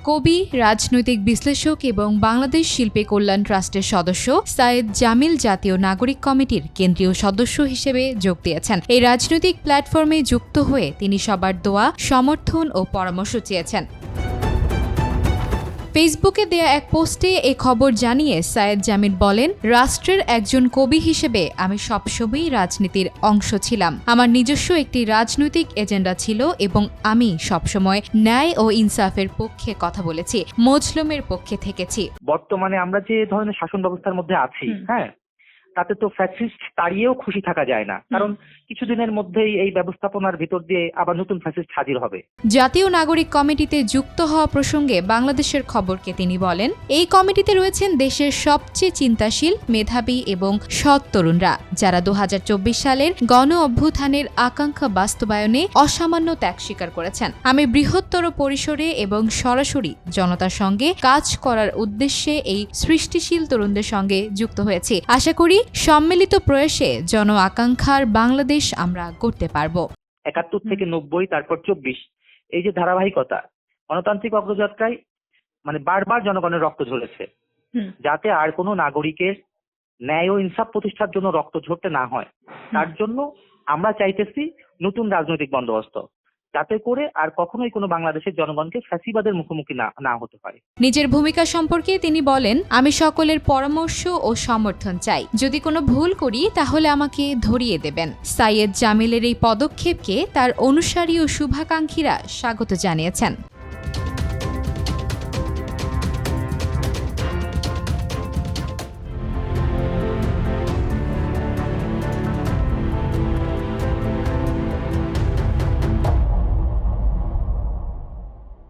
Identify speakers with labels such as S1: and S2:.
S1: কবি, রাজনৈতিক বিশ্লেষক এবং বাংলাদেশ শিল্পী কল্যাণ ট্রাস্টের সদস্য সায়েদ জামিল জাতীয় নাগরিক কমিটির কেন্দ্রীয় সদস্য হিসেবে যোগ দিয়েছেন। এই রাজনৈতিক প্ল্যাটফর্মে যুক্ত হয়ে তিনি সবার দোয়া, সমর্থন ও পরামর্শ চেয়েছেন। ফেসবুকে দেয়া এক পোস্টে এই খবর জানিয়ে সায়েদ জামিল বলেন, রাষ্ট্রের একজন কবি হিসেবে আমি সবসময়ই রাজনীতির অংশ ছিলাম। আমার নিজস্ব একটি রাজনৈতিক এজেন্ডা ছিল এবং আমি সবসময় ন্যায় ও ইনসাফের পক্ষে কথা বলেছি, মজলুমের পক্ষে থেকেছি।
S2: বর্তমানে আমরা যে ধরনের শাসন ব্যবস্থার মধ্যে আছি, হ্যাঁ, তাতে তো ফ্যাসিস্ট তাড়িয়েও খুশি থাকা যায় না, কারণ কিছুদিনের মধ্যেই এই ব্যবস্থাপনার ভিতর দিয়ে আবার নতুন ফ্যাসিস্ট হাজির হবে।
S1: জাতীয় নাগরিক কমিটিতে যুক্ত হওয়া প্রসঙ্গে বাংলাদেশের খবরকে তিনি বলেন, এই কমিটিতে রয়েছেন দেশের সবচেয়ে চিন্তাশীল, মেধাবী এবং সৎ তরুণরা, যারা 2024 সালের গণ অভ্যুত্থানের আকাঙ্ক্ষা বাস্তবায়নে অসামান্য ত্যাগ স্বীকার করেছেন। আমি বৃহত্তর পরিসরে এবং সরাসরি জনতার সঙ্গে কাজ করার উদ্দেশ্যে এই সৃষ্টিশীল তরুণদের সঙ্গে যুক্ত হয়েছি। আশা করি সম্মিলিত প্রয়াসে জন আকাঙ্ক্ষার বাংলাদেশ আমরা করতে পারব।
S2: 71 থেকে 90, তারপর 24, এই যে ধারাবাহিকতা, গণতান্ত্রিক অগ্রযাত্রায় মানে বারবার জনগণের রক্ত ঝরেছে, যাতে আর কোনো নাগরিকের ন্যায় ও ইনসাফ প্রতিষ্ঠার জন্য রক্ত ঝরতে না হয়, তার জন্য আমরা চাইতেছি নতুন রাজনৈতিক বন্দোবস্ত, যাতে করে আর কখনোই কোনো বাংলাদেশের জনগণকে ফ্যাসিবাদের মুখোমুখি না হতে হয়।
S1: নিজের ভূমিকা সম্পর্কে তিনি বলেন, আমি সকলের পরামর্শ ও সমর্থন চাই। যদি কোনো ভুল করি তাহলে আমাকে ধরিয়ে দেবেন। সাইয়েদ জামিলের এই পদক্ষেপকে তার অনুসারী ও শুভাকাঙ্ক্ষীরা স্বাগত জানিয়েছেন।